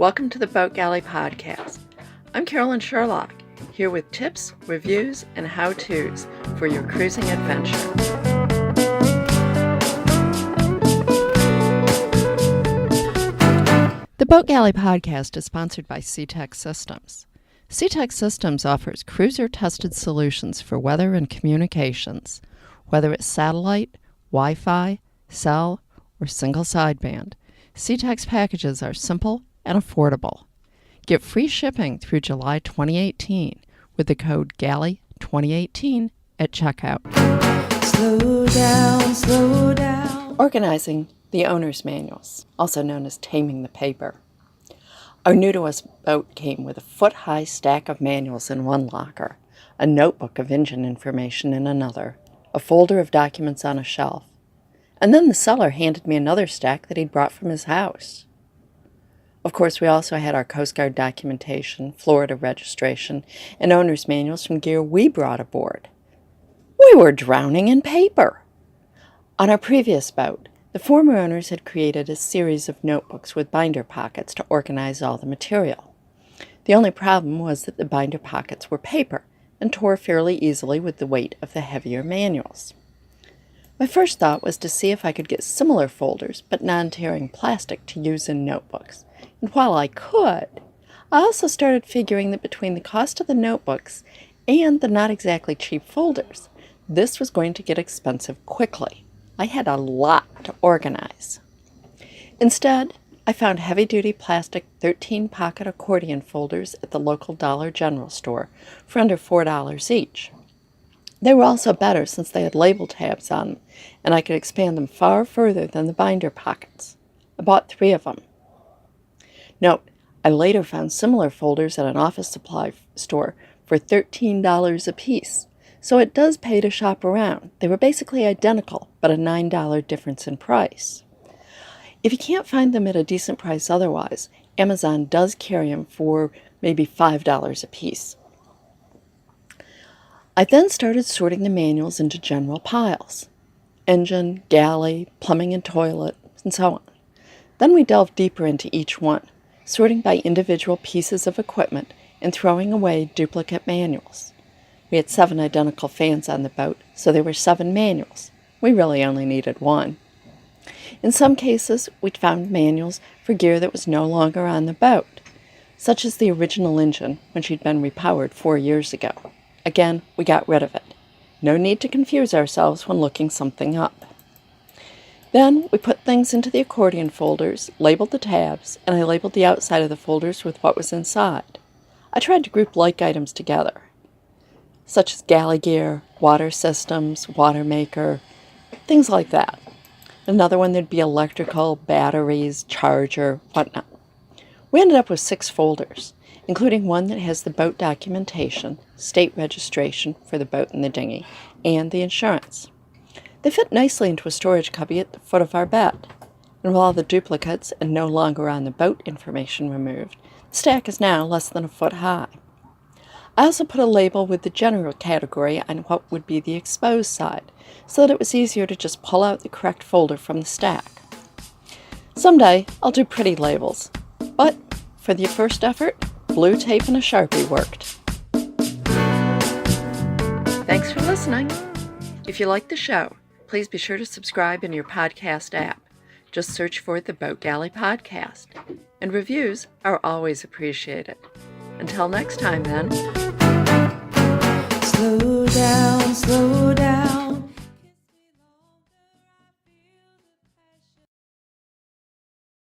Welcome to the Boat Galley Podcast. I'm Carolyn Shearlock, here with tips, reviews, and how-tos for your cruising adventure. The Boat Galley Podcast is sponsored by SeaTech Systems. SeaTech Systems offers cruiser-tested solutions for weather and communications, whether it's satellite, Wi-Fi, cell, or single sideband. SeaTech's packages are simple and affordable. Get free shipping through July 2018 with the code GALLEY2018 at checkout. Slow down. Organizing the owner's manuals, also known as taming the paper. Our new-to-us boat came with a foot-high stack of manuals in one locker, a notebook of engine information in another, a folder of documents on a shelf, and then the seller handed me another stack that he'd brought from his house. Of course, we also had our Coast Guard documentation, Florida registration, and owner's manuals from gear we brought aboard. We were drowning in paper. On our previous boat, the former owners had created a series of notebooks with binder pockets to organize all the material. The only problem was that the binder pockets were paper and tore fairly easily with the weight of the heavier manuals. My first thought was to see if I could get similar folders, but non-tearing plastic to use in notebooks. And while I could, I also started figuring that between the cost of the notebooks and the not exactly cheap folders, this was going to get expensive quickly. I had a lot to organize. Instead, I found heavy-duty plastic 13-pocket accordion folders at the local Dollar General store for under $4 each. They were also better since they had label tabs on them, and I could expand them far further than the binder pockets. I bought 3 of them. Note, I later found similar folders at an office supply store for $13 a piece, so it does pay to shop around. They were basically identical, but a $9 difference in price. If you can't find them at a decent price otherwise, Amazon does carry them for maybe $5 a piece. I then started sorting the manuals into general piles: engine, galley, plumbing and toilet, and so on. Then we delved deeper into each one, sorting by individual pieces of equipment and throwing away duplicate manuals. We had 7 identical fans on the boat, so there were 7 manuals. We really only needed 1. In some cases, we found manuals for gear that was no longer on the boat, such as the original engine when she'd been repowered 4 years ago. Again, we got rid of it. No need to confuse ourselves when looking something up. Then we put things into the accordion folders, labeled the tabs, and I labeled the outside of the folders with what was inside. I tried to group like items together, such as galley gear, water systems, water maker, things like that. Another one, there'd be electrical, batteries, charger, whatnot. We ended up with 6 folders, including one that has the boat documentation, state registration for the boat and the dinghy, and the insurance. They fit nicely into a storage cubby at the foot of our bed, and with all the duplicates and no longer on the boat information removed, the stack is now less than a foot high. I also put a label with the general category on what would be the exposed side, so that it was easier to just pull out the correct folder from the stack. Someday, I'll do pretty labels, but for the first effort, blue tape and a Sharpie worked. Thanks for listening. If you like the show, please be sure to subscribe in your podcast app. Just search for the Boat Galley Podcast. And reviews are always appreciated. Until next time, then. Slow down, slow down.